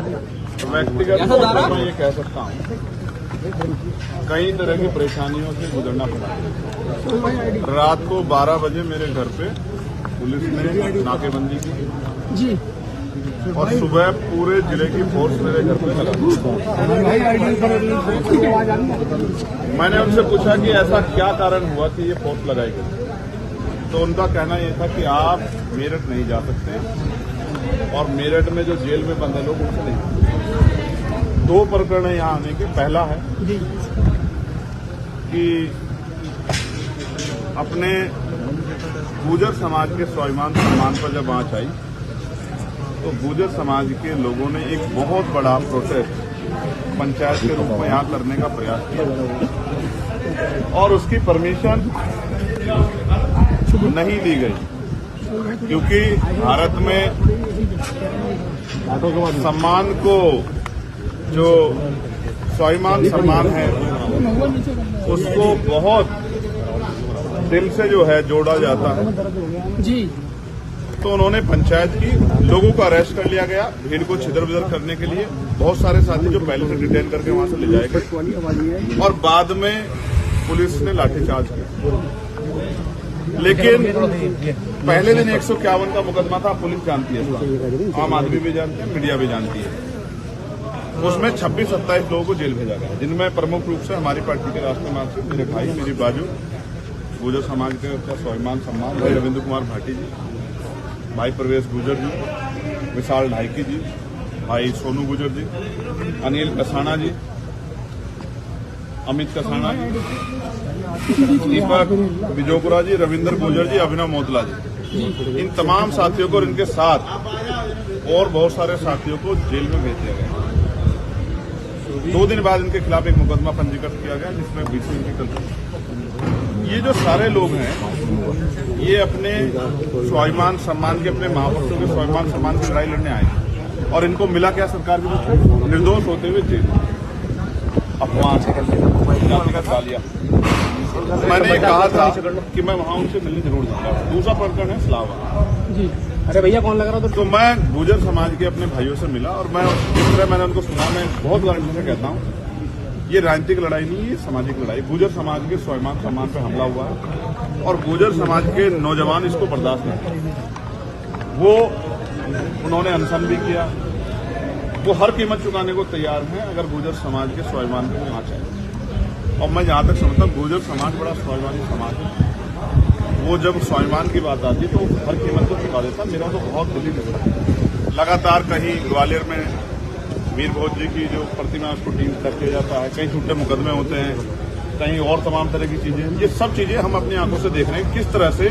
व्यक्तिगत तौर पर मैं ये कह सकता हूँ, कई तरह की परेशानियों से गुजरना पड़ा। रात को 12 बजे मेरे घर पे पुलिस ने नाकेबंदी की जी, और सुबह पूरे जिले की फोर्स मेरे घर पे लगा। मैंने उनसे पूछा कि ऐसा क्या कारण हुआ कि ये फोर्स लगाई गई, तो उनका कहना ये था कि आप मेरठ नहीं जा सकते, और मेरठ में जो जेल में बंद है लोग उनसे नहीं। 2 प्रकरण है यहाँ आने के। पहला है कि अपने गुर्जर समाज के स्वाभिमान सम्मान पर जब आंच आई, तो गुर्जर समाज के लोगों ने एक बहुत बड़ा प्रोटेस्ट पंचायत के रूप में यहाँ करने का प्रयास किया, और उसकी परमिशन नहीं दी गई, क्योंकि भारत में सम्मान को, जो स्वाभिमान सम्मान है, उसको बहुत दिल से जो है जोड़ा जाता है जी। तो उन्होंने पंचायत की, लोगों को अरेस्ट कर लिया गया भीड़ को छिदर-बिदर करने के लिए। बहुत सारे साथी जो पहले से डिटेन करके वहां से ले जाए गए, और बाद में पुलिस ने लाठीचार्ज किया। लेकिन पहले दिन 151 का मुकदमा था, पुलिस जानती है, आम आदमी भी जानते हैं, मीडिया भी जानती है। उसमें 26-27 लोगों को जेल भेजा गया, जिनमें प्रमुख रूप से हमारी पार्टी के राष्ट्रीय महासचिव, मेरे भाई, मेरी बाजू, गुर्जर समाज के स्वाभिमान सम्मान भाई रविंद्र कुमार भाटी जी, भाई प्रवेश गुर्जर जी, विशाल ढाईकी जी, भाई सोनू गुर्जर जी, अनिल कसाना जी, अमित कसाना जी, दीपक बिजोपुरा जी, रविंद्र गुर्जर जी, अभिनव मोतला जी, इन तमाम साथियों को और इनके साथ और बहुत सारे साथियों को जेल में भेज दिया गया। 2 दिन बाद इनके खिलाफ एक मुकदमा पंजीकृत किया गया, जिसमें बीसी की गलती। ये जो सारे लोग हैं, ये अपने स्वाभिमान सम्मान के, अपने महापुरुषों के स्वाभिमान सम्मान की लड़ाई लड़ने आए, और इनको मिला क्या सरकार की तरफ से? निर्दोष होते हुए जेल, अपमान, जातिगत गालियां। मैंने कहा था कि मैं वहां उनसे मिलने जरूर जाऊंगा। दूसरा प्रकरण है सलावा जी। अरे भैया कौन लग रहा था? तो मैं गुर्जर समाज के अपने भाइयों से मिला, और मैं जिस तरह मैंने उनको सुना, मैं बहुत गारंटी से कहता हूँ, ये राजनीतिक लड़ाई नहीं, ये सामाजिक लड़ाई। गुर्जर समाज के स्वाभिमान सम्मान पर हमला हुआ है, और गुर्जर समाज के नौजवान इसको बर्दाश्त नहीं करते। वो उन्होंने अनशन भी किया, वो हर कीमत चुकाने को तैयार हैं अगर गुर्जर समाज के स्वाभिमान को आंच आए। और मैं जहां तक समझता हूँ, गुर्जर समाज बड़ा स्वाभिमानी समाज है। वो जब स्वाभिमान की बात आती तो हर कीमत को चुका देता। मेरा तो बहुत दिल लग रहा है। लगातार कहीं ग्वालियर में वीर भोज जी की जो प्रतिमा, उसको टीम तक किया जाता है, कहीं छूटे मुकदमे होते हैं, कहीं और तमाम तरह की चीजें। ये सब चीजें हम अपनी आंखों से देख रहे हैं, किस तरह से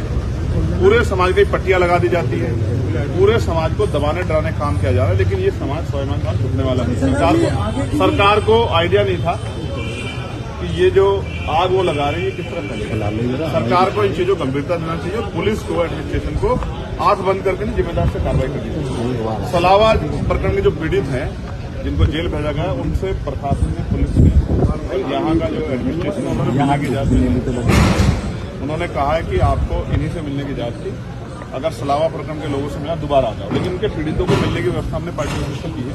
पूरे समाज की पट्टियां लगा दी जाती है, पूरे समाज को दबाने डराने काम किया जा रहा है। लेकिन ये समाज स्वाभिमान का छूटने वाला नहीं। सरकार को आइडिया नहीं था कि ये जो आग वो लगा रही है किस तरह फैलेगा। सरकार को इन चीजों को गंभीरता देना चाहिए, पुलिस को, एडमिनिस्ट्रेशन को आंख बंद करके जिम्मेदार से कार्रवाई करनी चाहिए। सलावा प्रकरण के जो पीड़ित हैं, जिनको जेल भेजा गया, उनसे प्रशासन ने, पुलिस ने, यहाँ का जो एडमिनिस्ट्रेशन है, यहाँ की जांच, उन्होंने कहा है कि आपको इन्हीं से मिलने की जांच थी। अगर सलावा प्रकरण के लोगों से मिला दोबारा आ जाओ। लेकिन उनके पीड़ितों को मिलने की व्यवस्था हमने पार्टी में की है।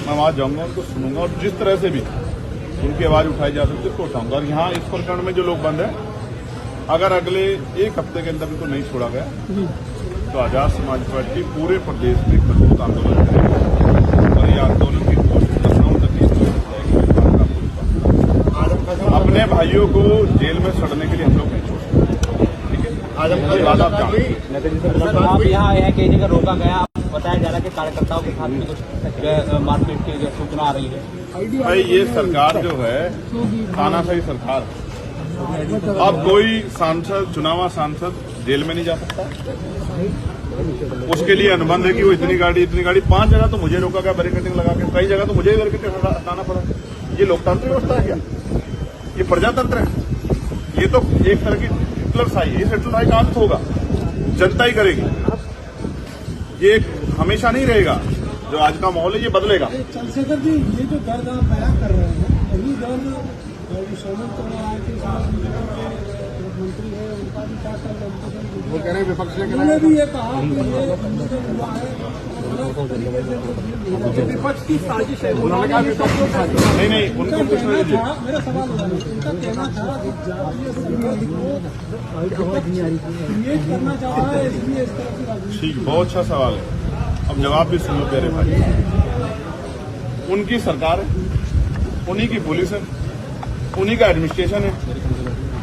मैं वहां जाऊंगा, उनको सुनूंगा, और जिस तरह से भी उनकी आवाज उठाई जा सकती है उसको उठाऊंगा। और यहाँ इस प्रकरण में जो लोग बंद हैं, अगर अगले 1 हफ्ते के अंदर इनको नहीं छोड़ा गया तो आजाद समाज पार्टी पूरे प्रदेश में मजबूत आंदोलन करेगी, और ये आंदोलन की अपने भाइयों को जेल में सड़ने के लिए हम लोग नहीं छोड़ सकते। ठीक है, आज हम आप यहाँ आए हैं, कई जगह रोका गया, बताया जा रहा है कि कार्यकर्ताओं के साथ में कुछ मारपीट की सूचना आ रही है। भाई ये सरकार जो है, तानाशाही सरकार। अब कोई सांसद, चुनावा सांसद जेल में नहीं जा सकता। उसके लिए अनुबंध है कि वो इतनी गाड़ी 5 जगह तो मुझे रोका गया बैरिकेडिंग लगा के, कई जगह तो मुझे ही बैरिकेडिंग हटाना पड़ा। ये लोकतांत्रिक व्यवस्था है क्या? ये प्रजातंत्र है? ये तो एक तरह की हिटलरशाही है। इस हिटलरशाही का अंत होगा, जनता ही करेगी। ये हमेशा नहीं रहेगा। जो आज का माहौल है ये बदलेगा। चंद्रशेखर जी, ये जो दर्द आप बयां कर रहे हैं, वही दर्द मंत्री है उनका भी 4 साल का वो कह रहे हैं विपक्ष ने उन्होंने भी ये कहा कि ये जो हुआ है विपक्ष की साजिश है। उन्होंने कहा विपक्ष की साजिश। नहीं उनको उनका पूछना कहना दीजिए। था, मेरा सवाल होगा उनका कहना था कि जातीय संघर्ष को क्रिएट करना चाह रहा है, इसलिए इस तरह की राजनीति। ठीक, बहुत अच्छा सवाल है। अब जवाब भी सुन लो प्यारे भाई। उनकी सरकार है, उन्हीं की पुलिस है, उन्हीं का एडमिनिस्ट्रेशन है।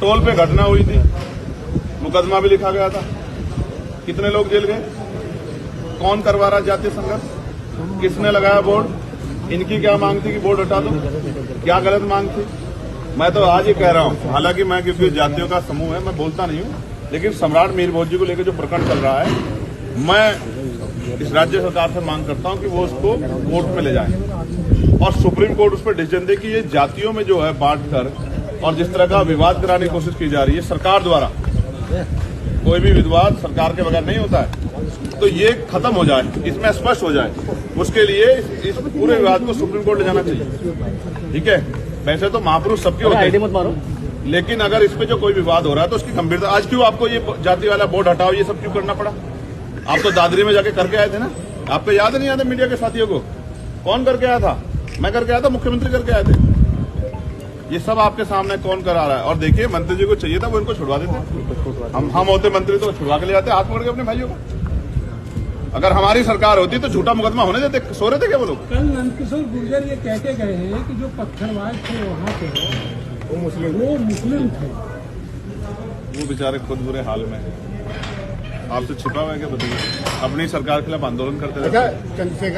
टोल पे घटना हुई थी, मुकदमा भी लिखा गया था, कितने लोग जेल गए, कौन करवा रहा जातीय संघर्ष, किसने लगाया बोर्ड, इनकी क्या मांग थी कि बोर्ड हटा दो, क्या गलत मांग थी। मैं तो आज ही कह रहा हूं, हालांकि मैं क्योंकि जातियों का समूह है मैं बोलता नहीं हूं, लेकिन सम्राट मीर भोज जी को लेकर जो प्रकरण चल रहा है, मैं इस राज्य सरकार से मांग करता हूं कि वो उसको कोर्ट में ले जाए और सुप्रीम कोर्ट उस पर डिसीजन दे कि ये जातियों में जो है बांटकर और जिस तरह का विवाद कराने की कोशिश की जा रही है सरकार द्वारा, कोई भी विवाद सरकार के बगैर नहीं होता है, तो ये खत्म हो जाए, इसमें स्पष्ट हो जाए। उसके लिए इस पूरे विवाद को सुप्रीम कोर्ट ले जाना चाहिए। ठीक है, वैसे तो महापुरुष सबके होते हैं, लेकिन अगर इस पे जो कोई विवाद हो रहा है तो उसकी गंभीरता। आज क्यों आपको ये जाति वाला बोर्ड हटाओ ये सब क्यों करना पड़ा? आप तो दादरी में जाके करके आए थे ना, आपको याद नहीं आता मीडिया के साथियों को? कौन करके आया था? मैं करके आया था, मुख्यमंत्री करके आए थे। ये सब आपके सामने कौन करा रहा है? और देखिए, मंत्री जी को चाहिए था वो इनको छुड़वा देते। हम होते मंत्री तो छुड़वा के ले जाते हाथ पकड़ के अपने भाइयों को। अगर हमारी सरकार होती तो झूठा मुकदमा होने देते। सो रहे थे क्या वो लोग? कल नंदकिशोर गुर्जर ये कह के गए हैं कि जो पत्थरबाज थे वहाँ पे वो मुस्लिम थे। वो बेचारे खुद बुरे हाल में हैं। आपसे छिपा हुआ है क्या? बताइए। अपनी सरकार के खिलाफ आंदोलन करते रहे। अच्छा, चंद्रशेखर